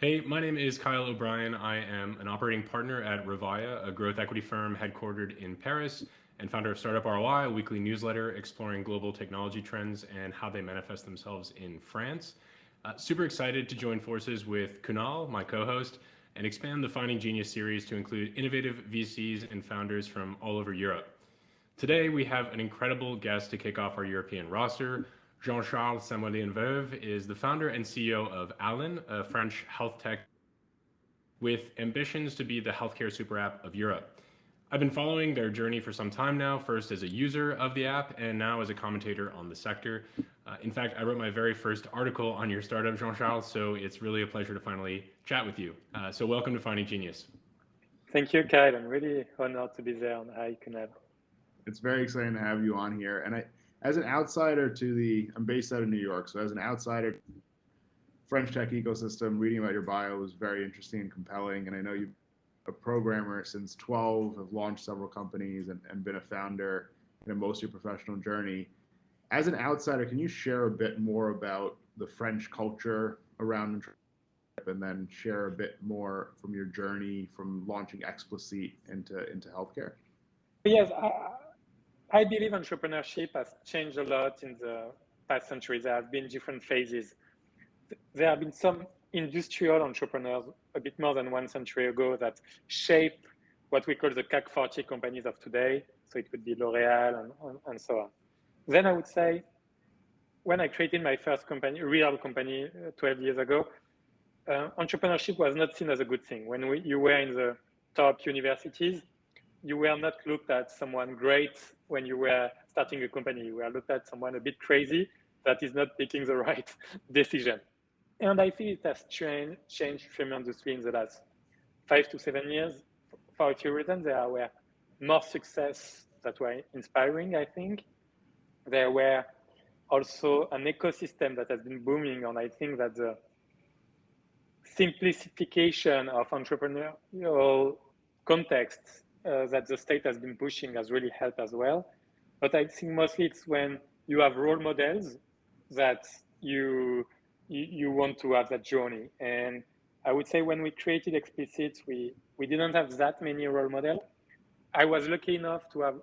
Hey, my name is Kyle O'Brien. I am an operating partner at Revaya, a growth equity firm headquartered in Paris, and founder of Startup ROI, a weekly newsletter exploring global technology trends and how they manifest themselves in France. Super excited to join forces with Kunal, my co host, and expand the Finding Genius series to include innovative VCs and founders from all over Europe. Today, we have an incredible guest to kick off our European roster. Jean-Charles Samuelian-Werve is the founder and CEO of Allen, a French health tech with ambitions to be the healthcare super app of Europe. I've been following their journey for some time now, first as a user of the app and now as a commentator on the sector. In fact, I wrote my very first article on your startup, Jean-Charles, so it's really a pleasure to finally chat with you. So welcome to Finding Genius. Thank you, Kyle. I'm really honored to be there on iConnect. It's very exciting to have you on here. And as an outsider I'm based out of New York, so as an outsider, French tech ecosystem, reading about your bio was very interesting and compelling. And I know you've been a programmer since 12, have launched several companies and been a founder in most of your professional journey. As an outsider, can you share a bit more about the French culture around entrepreneurship and then share a bit more from your journey from launching Expliseat into healthcare? Yes, I believe entrepreneurship has changed a lot in the past century. There have been different phases. There have been some industrial entrepreneurs a bit more than 1 century ago that shaped what we call the CAC 40 companies of today. So it could be L'Oreal and so on. Then I would say, when I created my first company, real company 12 years ago, entrepreneurship was not seen as a good thing. When you were in the top universities, you were not looked at someone great when you were starting a company. You were looked at someone a bit crazy that is not taking the right decision. And I think it has changed tremendously in the last 5 to 7 years. For a few reasons, there were more success that were inspiring, I think. There were also an ecosystem that has been booming, and I think that the simplification of entrepreneurial contexts that the state has been pushing has really helped as well. But I think mostly it's when you have role models that you want to have that journey. And I would say when we created Expliseat, we didn't have that many role models. I was lucky enough to have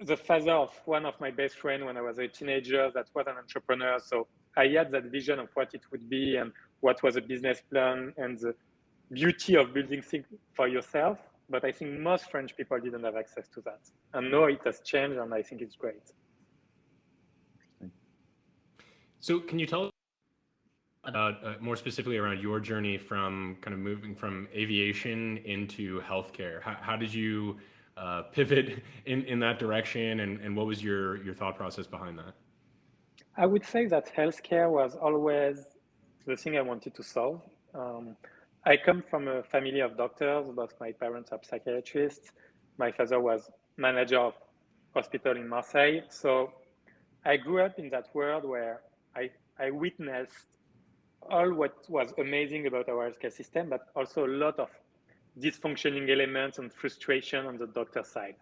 the father of one of my best friends when I was a teenager that was an entrepreneur. So I had that vision of what it would be and what was a business plan and the beauty of building things for yourself. But I think most French people didn't have access to that. And now it has changed, and I think it's great. So can you tell us about more specifically around your journey from kind of moving from aviation into healthcare? How did you pivot in that direction, and what was your thought process behind that? I would say that healthcare was always the thing I wanted to solve. I come from a family of doctors. Both my parents are psychiatrists. My father was manager of hospital in Marseille. So I grew up in that world where I witnessed all what was amazing about our healthcare system, but also a lot of dysfunctioning elements and frustration on the doctor side.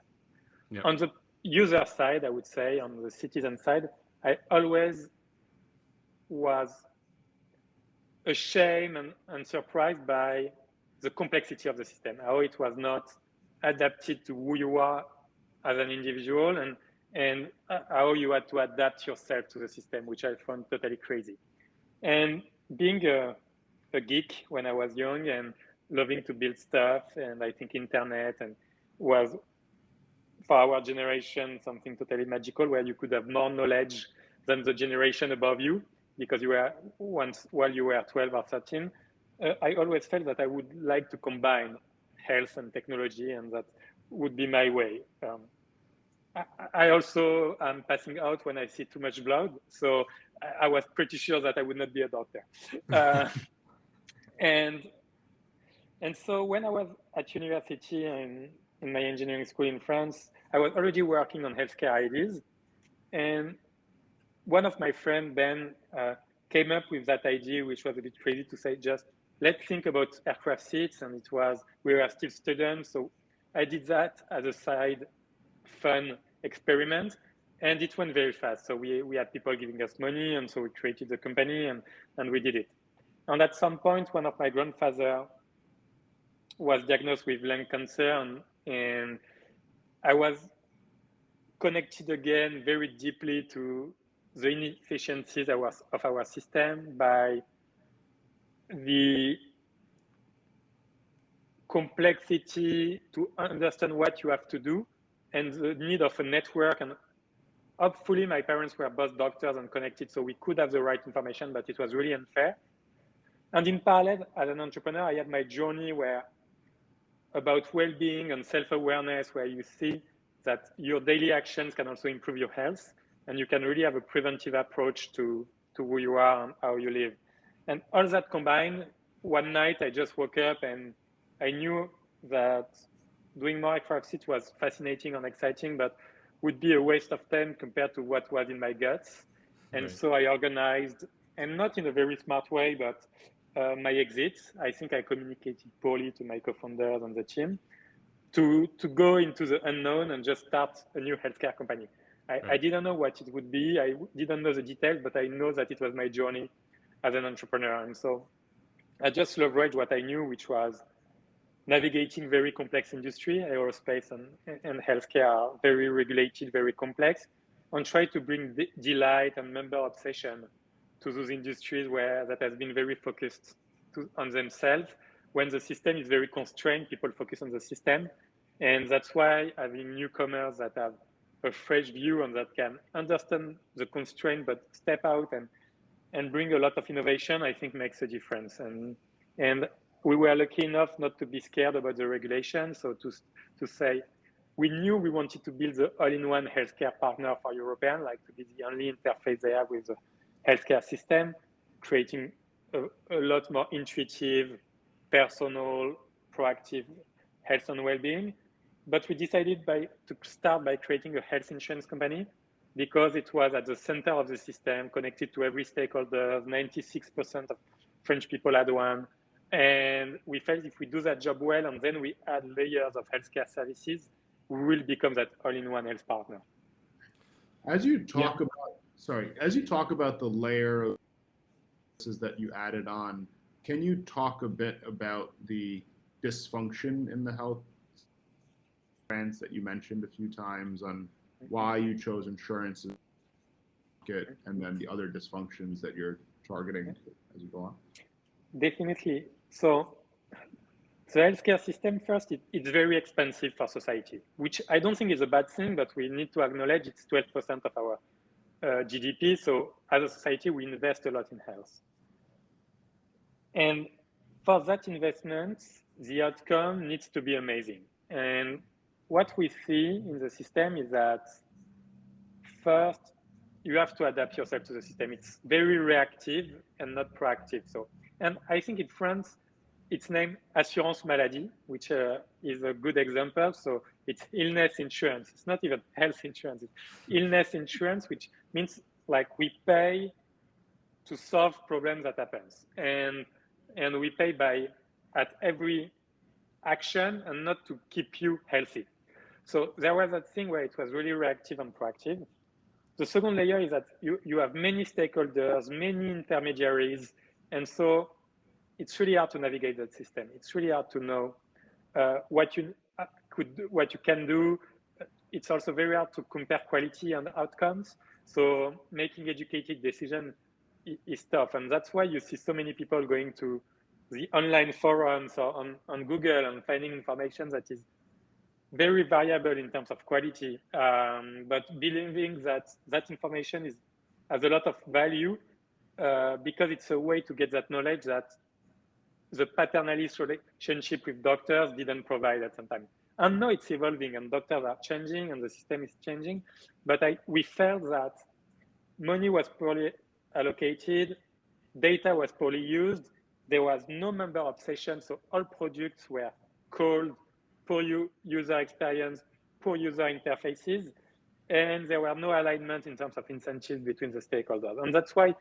Yep. On the user side, I would say, on the citizen side, I always was ashamed and surprised by the complexity of the system, how it was not adapted to who you are as an individual and how you had to adapt yourself to the system, which I found totally crazy. And being a geek when I was young and loving to build stuff, and I think internet and was, for our generation, something totally magical where you could have more knowledge than the generation above you because you were once while you were 12 or 13. I always felt that I would like to combine health and technology, and that would be my way. I also am passing out when I see too much blood, so I was pretty sure that I would not be a doctor. And so when I was at university and in my engineering school in France, I was already working on healthcare ideas. And one of my friends, Ben, came up with that idea, which was a bit crazy, to say, just let's think about aircraft seats. And we were still students. So I did that as a side fun experiment. And it went very fast. So we had people giving us money, and so we created the company, and we did it. And at some point, one of my grandfather was diagnosed with lung cancer, and I was connected again very deeply to the inefficiencies of our system by the complexity to understand what you have to do and the need of a network. And hopefully my parents were both doctors and connected, so we could have the right information, but it was really unfair. And in parallel, as an entrepreneur, I had my journey where about well-being and self-awareness, where you see that your daily actions can also improve your health, and you can really have a preventive approach to who you are and how you live. And all that combined, one night I just woke up and I knew that doing more Expliseat was fascinating and exciting, but would be a waste of time compared to what was in my guts. And Right. so I organized, and not in a very smart way, but my exit. I think I communicated poorly to my co-founders and the team to go into the unknown and just start a new healthcare company. I didn't know what it would be. I didn't know the details, but I know that it was my journey as an entrepreneur. And so I just leveraged what I knew, which was navigating very complex industry. Aerospace and healthcare are very regulated, very complex, and try to bring delight and member obsession to those industries that has been very focused on themselves. When the system is very constrained, people focus on the system. And that's why having newcomers that have a fresh view and that can understand the constraint, but step out and bring a lot of innovation, I think makes a difference. And we were lucky enough not to be scared about the regulation. So to say, we knew we wanted to build the all-in-one healthcare partner for European, like to be the only interface they have with the healthcare system, creating a lot more intuitive, personal, proactive health and well-being. But we decided to start by creating a health insurance company because it was at the center of the system, connected to every stakeholder. 96% of French people had one. And we felt if we do that job well, and then we add layers of healthcare services, we will become that all-in-one health partner. As you talk about the layer of services that you added on, can you talk a bit about the dysfunction in the health trends that you mentioned a few times on why you chose insurance and then the other dysfunctions that you're targeting as you go on? Definitely. So the healthcare system, first, it's very expensive for society, which I don't think is a bad thing, but we need to acknowledge it's 12% of our GDP. So as a society, we invest a lot in health. And for that investment, the outcome needs to be amazing. And what we see in the system is that first, you have to adapt yourself to the system. It's very reactive and not proactive. So, and I think in France, it's named assurance maladie, which is a good example. So it's illness insurance. It's not even health insurance. It's illness insurance, which means like we pay to solve problems that happens. And we pay at every action and not to keep you healthy. So there was that thing where it was really reactive and proactive. The second layer is that you have many stakeholders, many intermediaries, and so it's really hard to navigate that system. It's really hard to know what you can do. It's also very hard to compare quality and outcomes. So making educated decisions is tough, and that's why you see so many people going to the online forums or on Google and finding information that is very variable in terms of quality, but believing that information has a lot of value because it's a way to get that knowledge that the paternalist relationship with doctors didn't provide at some time. And now it's evolving and doctors are changing and the system is changing, but we felt that money was poorly allocated, data was poorly used, there was no member obsession, so all products were cold, poor user experience, poor user interfaces, and there were no alignment in terms of incentives between the stakeholders. And that's why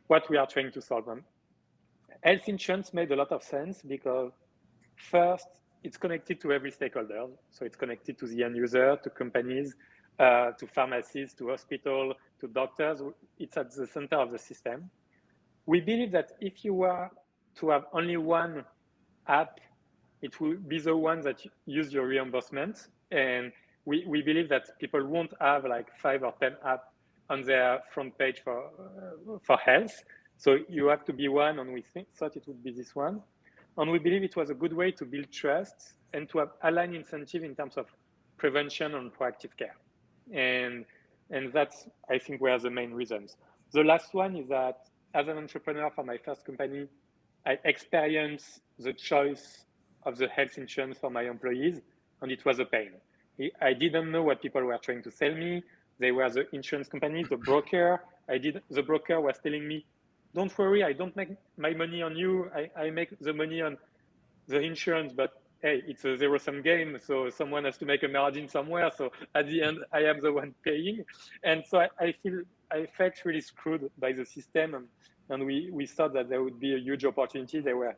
what we are trying to solve. Health insurance made a lot of sense because first, it's connected to every stakeholder. So it's connected to the end user, to companies, to pharmacies, to hospitals, to doctors. It's at the center of the system. We believe that if you were to have only one app, it will be the one that use your reimbursement. And we believe that people won't have like 5 or 10 apps on their front page for health. So you have to be one, and we thought it would be this one. And we believe it was a good way to build trust and to have aligned incentive in terms of prevention and proactive care. And that's, I think, were the main reasons. The last one is that as an entrepreneur for my first company, I experienced the choice of the health insurance for my employees, and it was a pain. I didn't know what people were trying to sell me. They were the insurance company, the broker. The broker was telling me, don't worry, I don't make my money on you. I make the money on the insurance, but hey, it's a zero-sum game, so someone has to make a margin somewhere. So at the end, I am the one paying. And so I felt really screwed by the system, and we thought that there would be a huge opportunity. There were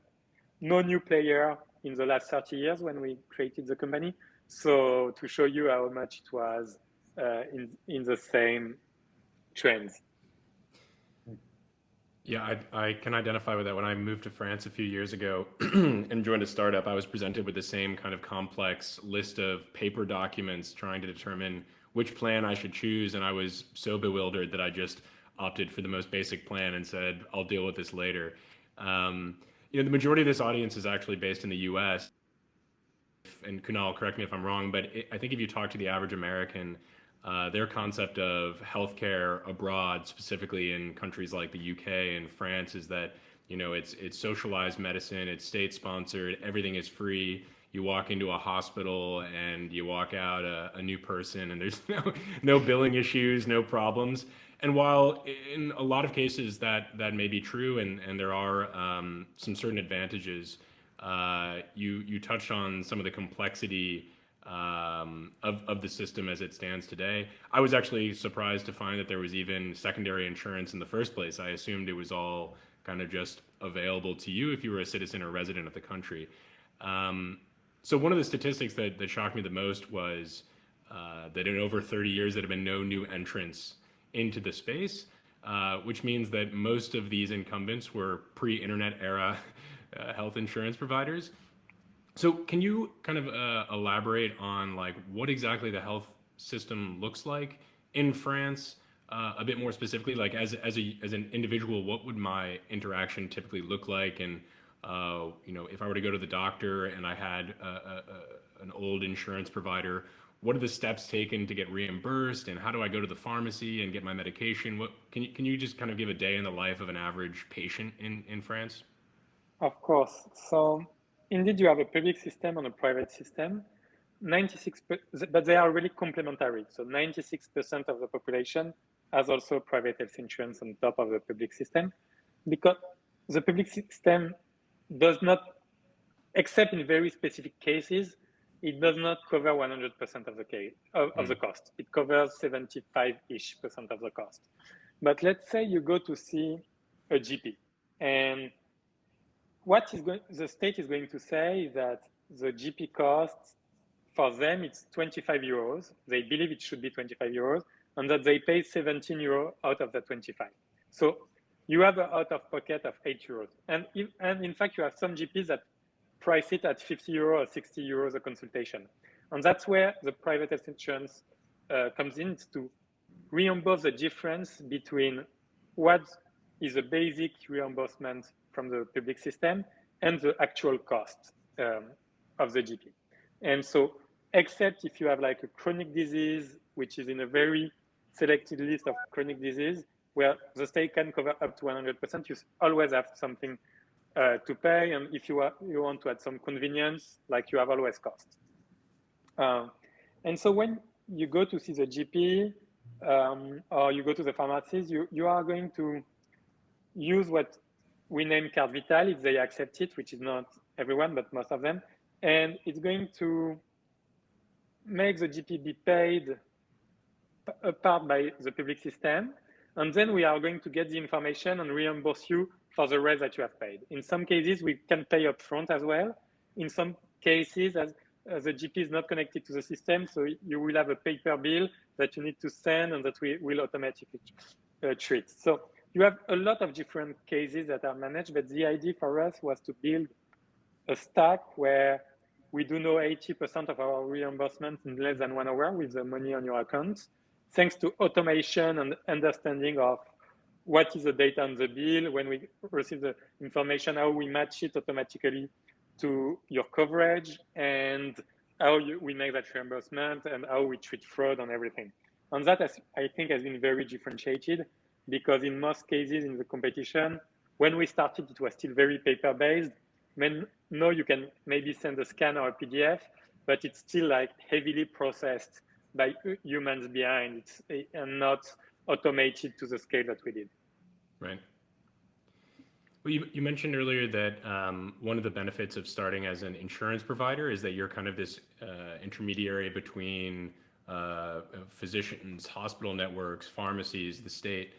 no new player in the last 30 years when we created the company. So to show you how much it was in the same trends. Yeah, I can identify with that. When I moved to France a few years ago and joined a startup, I was presented with the same kind of complex list of paper documents trying to determine which plan I should choose. And I was so bewildered that I just opted for the most basic plan and said, I'll deal with this later. The majority of this audience is actually based in the US. And Kunal, correct me if I'm wrong, but I think if you talk to the average American, their concept of healthcare abroad, specifically in countries like the UK and France, is that it's socialized medicine, it's state sponsored, everything is free. You walk into a hospital and you walk out a new person, and there's no billing issues, no problems. And while in a lot of cases that may be true, and there are some certain advantages, you touched on some of the complexity of the system as it stands today. I was actually surprised to find that there was even secondary insurance in the first place. I assumed it was all kind of just available to you if you were a citizen or resident of the country. So one of the statistics that shocked me the most was that in over 30 years there have been no new entrants into the space, which means that most of these incumbents were pre-internet era health insurance providers. So can you kind of elaborate on like what exactly the health system looks like in France, a bit more specifically, like as an individual, what would my interaction typically look like? And if I were to go to the doctor and I had an old insurance provider, what are the steps taken to get reimbursed, and how do I go to the pharmacy and get my medication? What can you just kind of give a day in the life of an average patient in France? Of course. So indeed, you have a public system and a private system. 96%, but they are really complementary. So 96% of the population has also private health insurance on top of the public system, because the public system does not, except in very specific cases, it does not cover 100% of the case of the cost. It covers 75-ish% of the cost. But let's say you go to see a GP, and what the state is going to say is that the GP cost for them, it's 25 euros. They believe it should be 25 euros, and that they pay 17 euros out of the 25. So you have an out of pocket of 8 euros. And in fact, you have some GPs that price it at 50 euros or 60 euros a consultation. And that's where the private health insurance comes in, to reimburse the difference between what is a basic reimbursement from the public system and the actual cost of the GP. And so, except if you have like a chronic disease, which is in a very selected list of chronic disease, where the state can cover up to 100%, you always have something to pay. And if you want to add some convenience, like you have always cost. And so when you go to see the GP or you go to the pharmacies, you are going to use what we name Carte Vitale if they accept it, which is not everyone, but most of them. And it's going to make the GP be paid apart by the public system. And then we are going to get the information and reimburse you for the rest that you have paid. In some cases, we can pay upfront as well. In some cases, the GP is not connected to the system, so you will have a paper bill that you need to send and that we will automatically treat. So you have a lot of different cases that are managed, but the idea for us was to build a stack where we do know 80% of our reimbursement in less than 1 hour with the money on your account, thanks to automation and understanding of what is the data on the bill, when we receive the information, how we match it automatically to your coverage, and how we make that reimbursement, and how we treat fraud and everything. And that, I think, has been very differentiated, because in most cases in the competition, when we started, it was still very paper-based. Now you can maybe send a scan or a PDF, but it's still like heavily processed by humans behind it and not automated to the scale that we did. Right. Well, you mentioned earlier that one of the benefits of starting as an insurance provider is that you're kind of this intermediary between physicians, hospital networks, pharmacies, the state.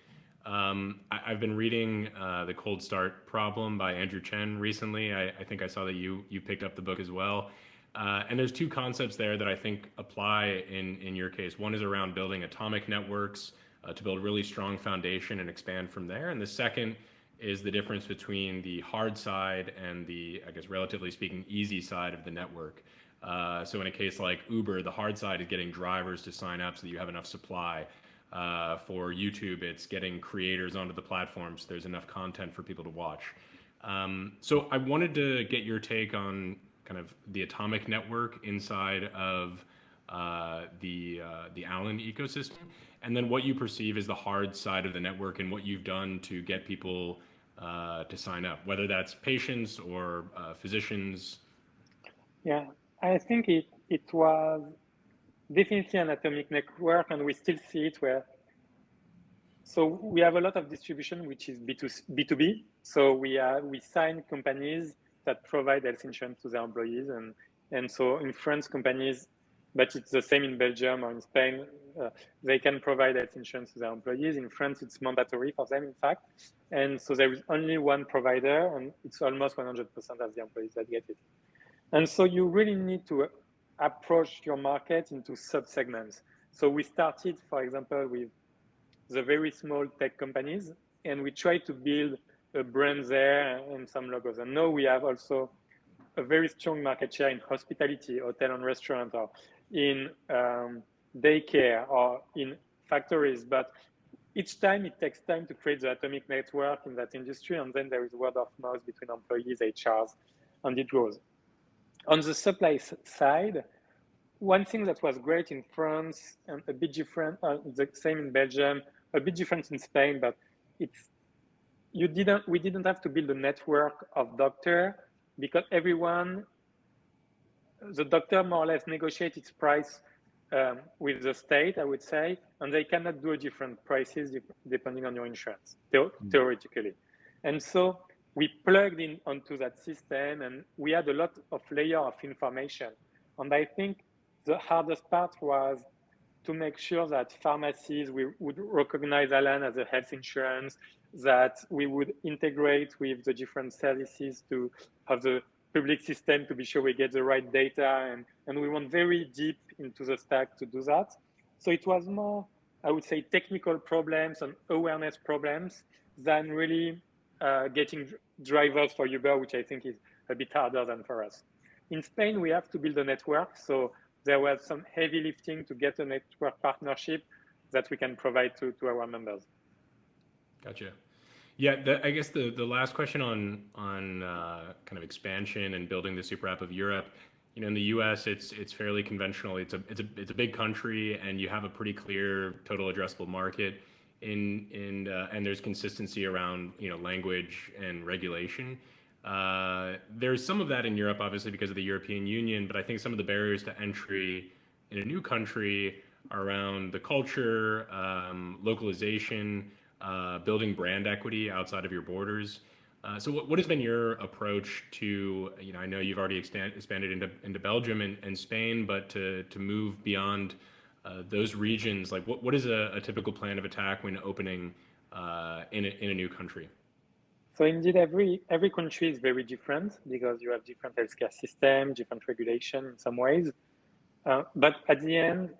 I've been reading The Cold Start Problem by Andrew Chen recently. I think I saw that you picked up the book as well. And there's two concepts there that I think apply in your case. One is around building atomic networks to build really strong foundation and expand from there. And the second is the difference between the hard side and the, I guess, relatively speaking, easy side of the network. So in a case like Uber, the hard side is getting drivers to sign up so that you have enough supply. For YouTube, it's getting creators onto the platform so there's enough content for people to watch. So I wanted to get your take on kind of the atomic network inside of the Allen ecosystem, and then what you perceive as the hard side of the network and what you've done to get people to sign up, whether that's patients or physicians. Yeah, I think it was definitely an atomic network, and we still see it where. So we have a lot of distribution, which is B2B. So we sign companies that provide health insurance to their employees, and so in France, companies, but it's the same in Belgium or in Spain, they can provide health insurance to their employees. In France, it's mandatory for them, in fact. And so there is only one provider, and it's almost 100% of the employees that get it. And so you really need to approach your market into sub-segments. So we started, for example, with the very small tech companies, and we try to build a brand there and some logos. And now we have also a very strong market share in hospitality, hotel and restaurant, or in daycare, or in factories. But each time it takes time to create the atomic network in that industry, and then there is word of mouth between employees, HRs, and it grows. On the supply side, one thing that was great in France and a bit different, the same in Belgium, a bit different in Spain, but we didn't have to build a network of doctors, because the doctor more or less negotiates its price with the state, I would say, and they cannot do different prices depending on your insurance, theoretically. And so we plugged in onto that system, and we had a lot of layers of information. And I think the hardest part was to make sure that pharmacies would recognize Allen as a health insurance, that we would integrate with the different services to have the public system to be sure we get the right data, and we went very deep into the stack to do that. So it was more, I would say, technical problems and awareness problems than really getting drivers for Uber, which I think is a bit harder than for us. In Spain, we have to build a network, so there was some heavy lifting to get a network partnership that we can provide to our members. Gotcha. Yeah, I guess the last question on kind of expansion and building the super app of Europe. You know, in the U.S., it's fairly conventional. It's a big country, and you have a pretty clear total addressable market. And there's consistency around language and regulation. There's some of that in Europe, obviously, because of the European Union, but I think some of the barriers to entry in a new country are around the culture, localization, building brand equity outside of your borders. So what has been your approach to, I know you've already expanded into Belgium and Spain, but to move beyond those regions, like what is a typical plan of attack when opening in a new country? So indeed, every country is very different because you have different healthcare system, different regulation in some ways. But at the end,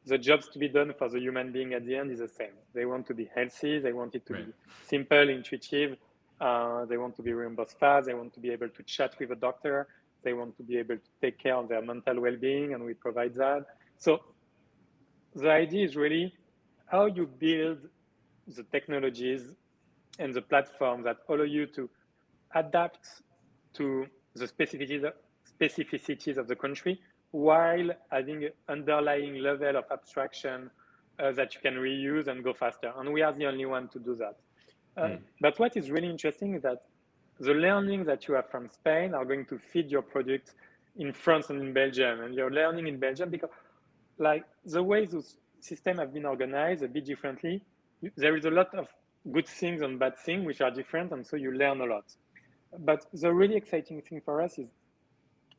the jobs to be done for the human being at the end is the same. They want to be healthy. They want it to be simple, intuitive. They want to be reimbursed fast. They want to be able to chat with a doctor. They want to be able to take care of their mental well-being, and we provide that. So the idea is really how you build the technologies and the platforms that allow you to adapt to the specificities of the country while having an underlying level of abstraction that you can reuse and go faster. And we are the only one to do that. But what is really interesting is that the learning that you have from Spain are going to feed your product in France and in Belgium. And you're learning in Belgium because like the way those systems have been organized a bit differently, there is a lot of good things and bad things which are different, and so you learn a lot. But the really exciting thing for us is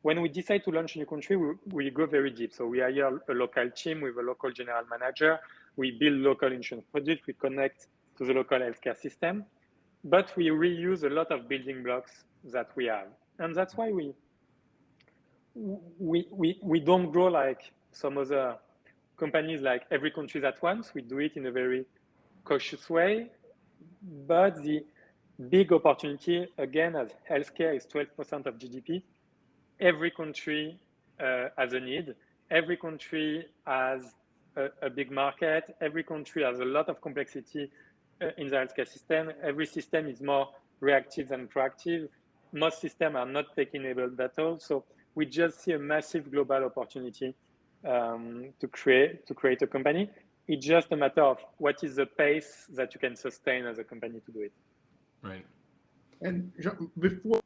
when we decide to launch a new country, we go very deep. So we hire a local team with a local general manager, we build local insurance products, we connect to the local healthcare system, but we reuse a lot of building blocks that we have. And that's why we don't grow like some other companies, like every country at once. We do it in a very cautious way. But the big opportunity, again, as healthcare is 12% of GDP, every country has a need. Every country has a big market. Every country has a lot of complexity in the healthcare system. Every system is more reactive than proactive. Most systems are not tech-enabled at all. So we just see a massive global opportunity to create a company. It's just a matter of what is the pace that you can sustain as a company to do it. Right. And before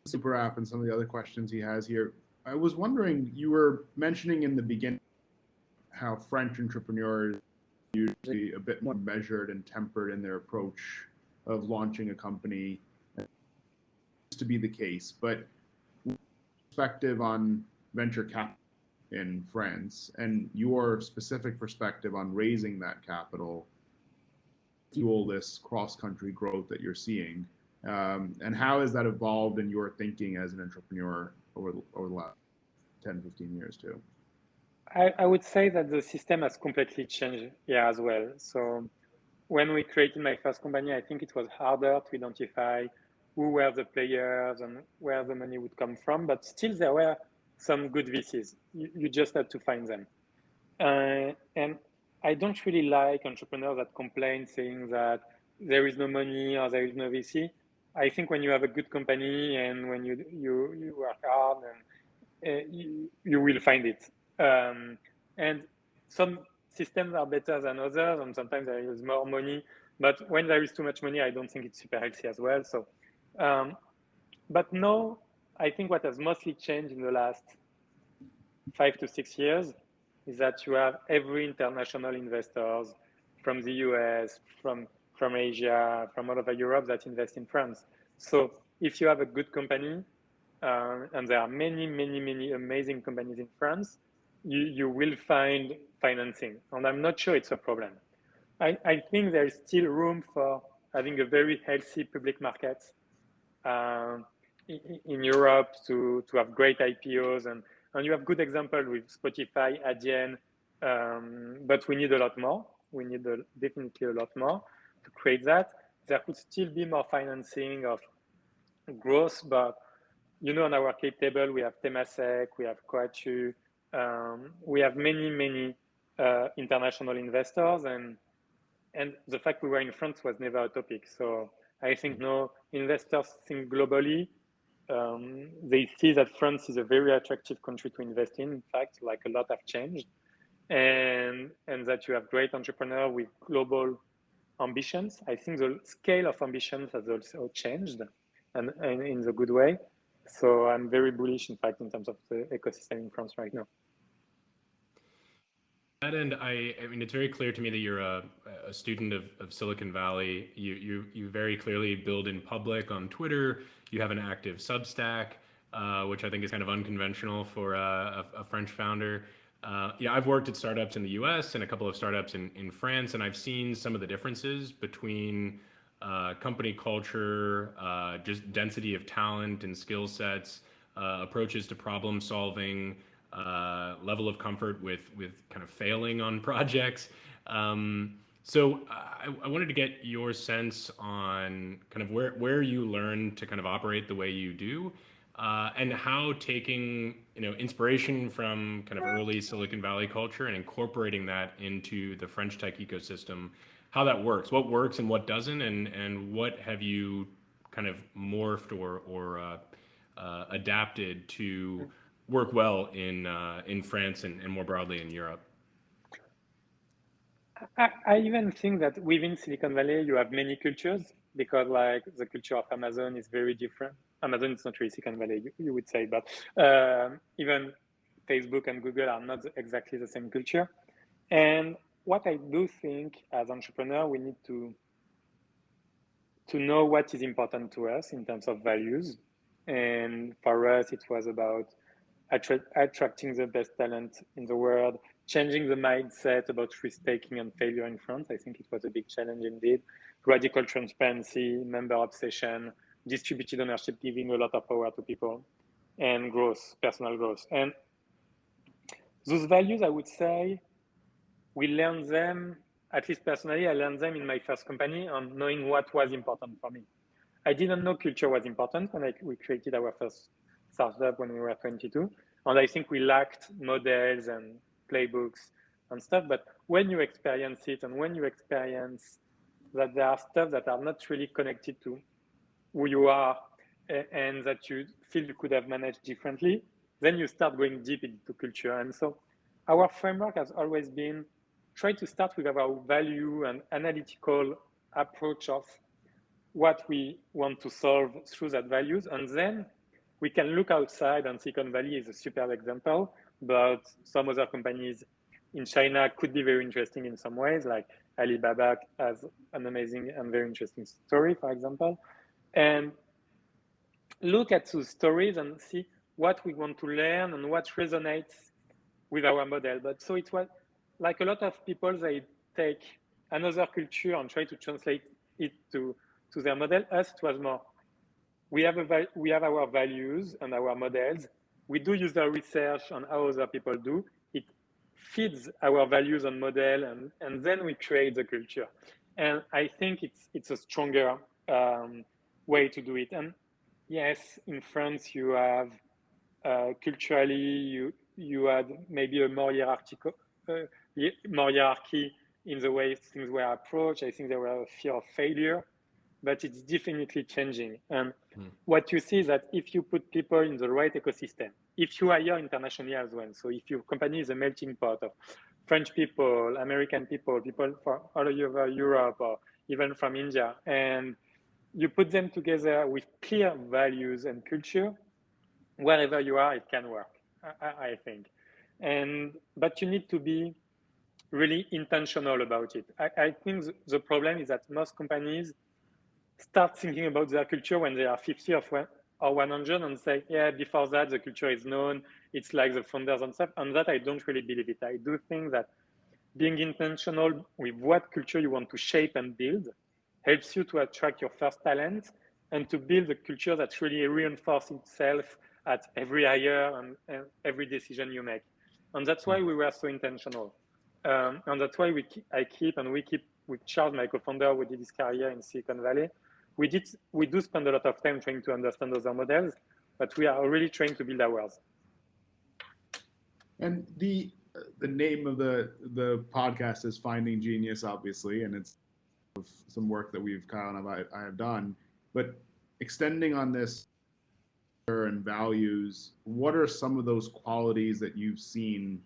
Super App and some of the other questions he has here, I was wondering, you were mentioning in the beginning how French entrepreneurs are usually a bit more measured and tempered in their approach of launching a company. To be the case, but perspective on venture capital in France and your specific perspective on raising that capital fuel this cross-country growth that you're seeing, and how has that evolved in your thinking as an entrepreneur over the last 10, 15 years too? I would say that the system has completely changed here as well. So when we created my first company, I think it was harder to identify who were the players and where the money would come from, but still there were some good VCs. You just had to find them. And I don't really like entrepreneurs that complain saying that there is no money or there is no VC. I think when you have a good company and when you work hard, and you will find it. And some systems are better than others, and sometimes there is more money. But when there is too much money, I don't think it's super healthy as well. So, but no, I think what has mostly changed in the last 5 to 6 years is that you have every international investors from the US, from Asia, from all over Europe that invest in France. So if you have a good company, and there are many amazing companies in France, you will find financing. And I'm not sure it's a problem. I think there is still room for having a very healthy public market in Europe to have great IPOs. And you have good examples with Spotify, Adyen, but we need a lot more. We need definitely a lot more to create that. There could still be more financing of growth, but on our cap table, we have Temasek, we have Coatu, we have many international investors, and the fact we were in France was never a topic. So I think no investors think globally. They see that France is a very attractive country to invest in. In fact, like a lot have changed, and that you have great entrepreneurs with global ambitions. I think the scale of ambitions has also changed, and in the good way. So I'm very bullish, in fact, in terms of the ecosystem in France right now. That end, I mean, it's very clear to me that you're a student of Silicon Valley. You very clearly build in public on Twitter. You have an active Substack, which I think is kind of unconventional for a French founder. I've worked at startups in the US and a couple of startups in France, and I've seen some of the differences between company culture, just density of talent and skill sets, approaches to problem solving, level of comfort with kind of failing on projects. So I wanted to get your sense on kind of where you learned to kind of operate the way you do, and how taking inspiration from kind of early Silicon Valley culture and incorporating that into the French tech ecosystem, how that what works and what doesn't, and what have you kind of morphed or adapted to work well in France and more broadly in Europe. I even think that within Silicon Valley, you have many cultures because like the culture of Amazon is very different. Amazon is not really Silicon Valley, you would say, but even Facebook and Google are not exactly the same culture. And what I do think as entrepreneur, we need to know what is important to us in terms of values. And for us, it was about attracting the best talent in the world, changing the mindset about risk-taking and failure in France. I think it was a big challenge indeed. Radical transparency, member obsession, distributed ownership, giving a lot of power to people, and growth, personal growth. And those values, I would say, we learned them, at least personally, I learned them in my first company on knowing what was important for me. I didn't know culture was important when we created our first startup when we were 22. And I think we lacked models and playbooks and stuff. But when you experience it and when you experience that there are stuff that are not really connected to who you are and that you feel you could have managed differently, then you start going deep into culture. And so our framework has always been try to start with our value and analytical approach of what we want to solve through that values. And then we can look outside, and Silicon Valley is a super example, but some other companies in China could be very interesting in some ways, like Alibaba has an amazing and very interesting story, for example. And look at those stories and see what we want to learn and what resonates with our model. But so it was like a lot of people, they take another culture and try to translate it to their model. Us, it was more, we have our values and our models. We do user research on how other people do. It feeds our values and model, and then we create the culture. And I think it's a stronger way to do it. And yes, in France, you have culturally, you had maybe a more more hierarchy in the way things were approached. I think there were a fear of failure, but it's definitely changing. And what you see is that if you put people in the right ecosystem, if you hire internationally as well, so if your company is a melting pot of French people, American people, people from all over Europe, or even from India, and you put them together with clear values and culture, wherever you are, it can work, I think. But you need to be really intentional about it. I think the problem is that most companies start thinking about their culture when they are 50 or 100 and say, yeah, before that, the culture is known. It's like the founders and stuff. And that I don't really believe it. I do think that being intentional with what culture you want to shape and build helps you to attract your first talent and to build a culture that really reinforces itself at every hire and every decision you make. And that's why we were so intentional. And that's why we keep with Charles, my co-founder, who did his career in Silicon Valley. We do spend a lot of time trying to understand other models, but we are really trying to build ours. And the name of the podcast is Finding Genius, obviously, and it's some work that Kyle and I have done. But extending on this and values, what are some of those qualities that you've seen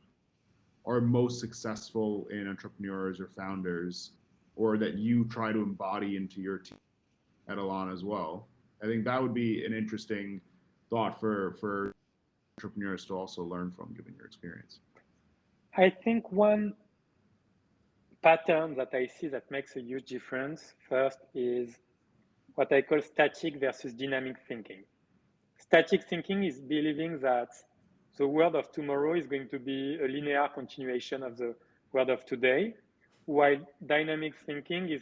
are most successful in entrepreneurs or founders, or that you try to embody into your team at Alana as well? I think that would be an interesting thought for entrepreneurs to also learn from, given your experience. I think one pattern that I see that makes a huge difference first is what I call static versus dynamic thinking. Static thinking is believing that the world of tomorrow is going to be a linear continuation of the world of today, while dynamic thinking is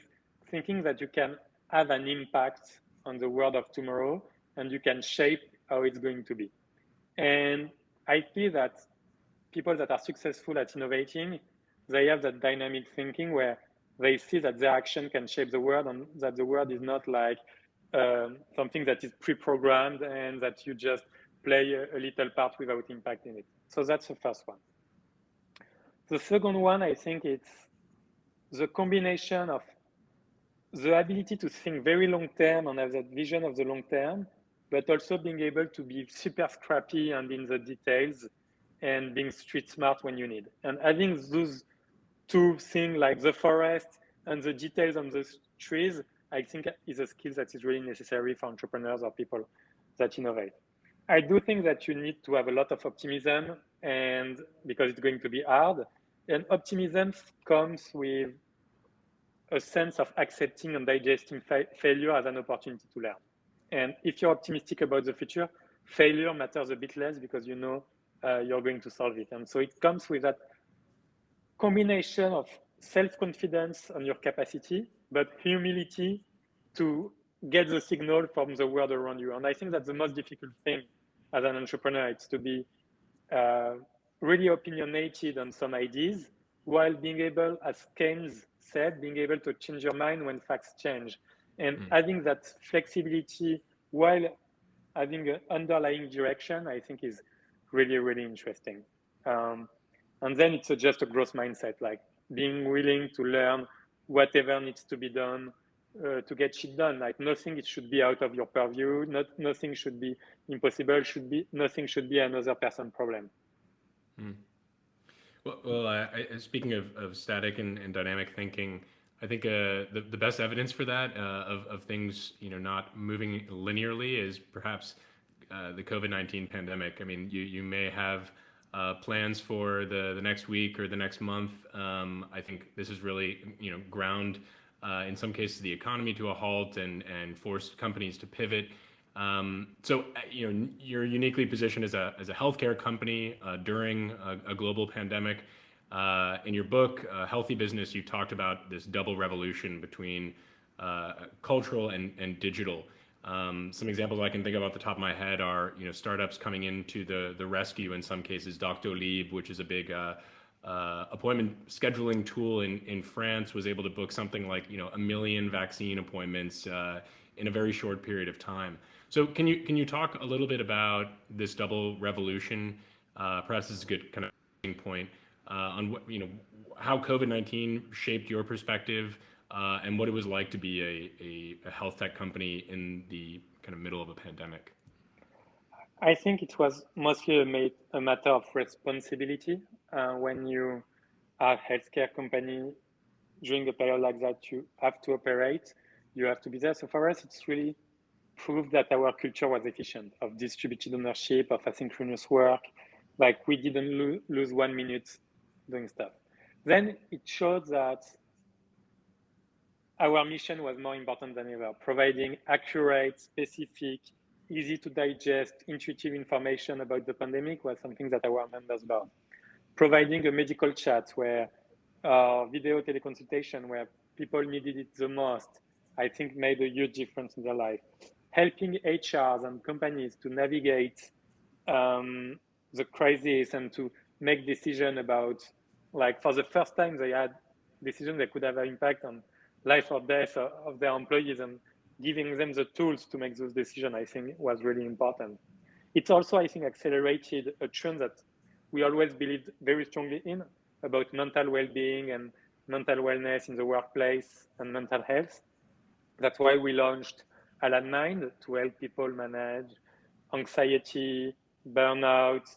thinking that you can have an impact on the world of tomorrow, and you can shape how it's going to be. And I feel that people that are successful at innovating, they have that dynamic thinking where they see that their action can shape the world, and that the world is not like something that is pre-programmed and that you just play a little part without impacting it. So that's the first one. The second one, I think it's the combination of the ability to think very long term and have that vision of the long term, but also being able to be super scrappy and in the details and being street smart when you need. And having those two things like the forest and the details on the trees, I think is a skill that is really necessary for entrepreneurs or people that innovate. I do think that you need to have a lot of optimism, and because it's going to be hard. And optimism comes with a sense of accepting and digesting failure as an opportunity to learn. And if you're optimistic about the future, failure matters a bit less because you know you're going to solve it. And so it comes with that combination of self-confidence on your capacity, but humility to get the signal from the world around you. And I think that's the most difficult thing as an entrepreneur. It's to be really opinionated on some ideas while being able, as Keynes said, being able to change your mind when facts change. And having that flexibility while having an underlying direction, I think is really, really interesting. And then it's just a growth mindset, like being willing to learn whatever needs to be done to get shit done. Like nothing it should be out of your purview. Nothing should be impossible. Nothing should be another person's problem. Well, speaking of static and dynamic thinking, I think the best evidence for that of things not moving linearly is perhaps the COVID-19 pandemic. I mean, you may have plans for the next week or the next month. I think this is really ground in some cases the economy to a halt and forced companies to pivot. So you're uniquely positioned as a healthcare company during a global pandemic. In your book, Healthy Business, you talked about this double revolution between cultural and digital. Some examples I can think of off the top of my head are startups coming into the rescue in some cases. Doctolib, which is a big appointment scheduling tool in France, was able to book something like 1 million vaccine appointments in a very short period of time. So can you talk a little bit about this double revolution? Perhaps this is a good kind of point on what, how COVID-19 shaped your perspective and what it was like to be a health tech company in the kind of middle of a pandemic. I think it was mostly a matter of responsibility. When you are a healthcare company during a period like that, you have to operate, you have to be there. So for us, it's really proved that our culture was efficient, of distributed ownership, of asynchronous work. Like we didn't lose 1 minute doing stuff. Then it showed that our mission was more important than ever, providing accurate, specific, easy to digest, intuitive information about the pandemic was something that our members loved. Providing a medical chat where video teleconsultation where people needed it the most, I think made a huge difference in their life. Helping HRs and companies to navigate the crisis and to make decisions about, like for the first time, they had decisions that could have an impact on life or death of their employees, and giving them the tools to make those decisions, I think was really important. It also, I think, accelerated a trend that we always believed very strongly in about mental well-being and mental wellness in the workplace and mental health. That's why we launched Alan Mind to help people manage anxiety, burnout,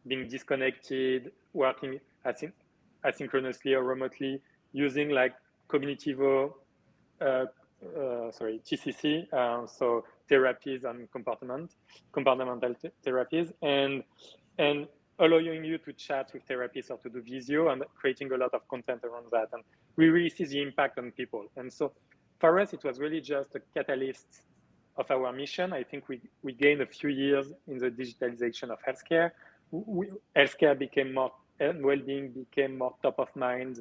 being disconnected, working asynchronously or remotely, using like Cognitivo, TCC, so therapies and comportamental therapies, and allowing you to chat with therapists or to do visio and creating a lot of content around that. And we really see the impact on people. And so for us, it was really just a catalyst of our mission. I think we gained a few years in the digitalization of healthcare. Healthcare became more, and well-being became more top of mind,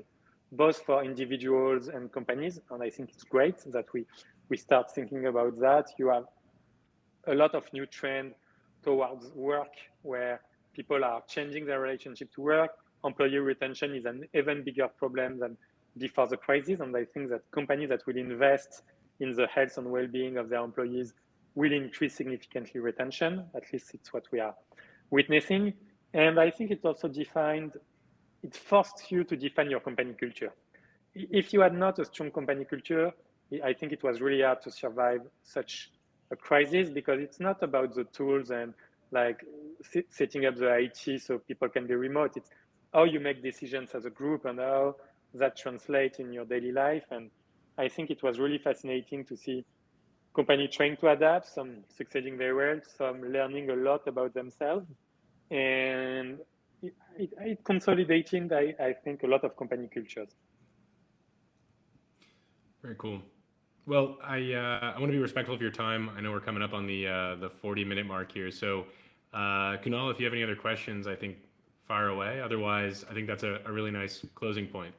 both for individuals and companies. And I think it's great that we we start thinking about that. You have a lot of new trend towards work where people are changing their relationship to work. Employee retention is an even bigger problem than before the crisis. And I think that companies that will invest in the health and well-being of their employees will increase significantly retention. At least it's what we are witnessing. And I think it also it forced you to define your company culture. If you had not a strong company culture, I think it was really hard to survive such a crisis, because it's not about the tools and like setting up the IT so people can be remote. It's how you make decisions as a group and how that translates in your daily life. And I think it was really fascinating to see companies trying to adapt, some succeeding very well, some learning a lot about themselves, and it consolidating, I think, a lot of company cultures. Very cool. Well, I want to be respectful of your time. I know we're coming up on the 40-minute mark here. So, Kunal, if you have any other questions, I think fire away. Otherwise, I think that's a really nice closing point.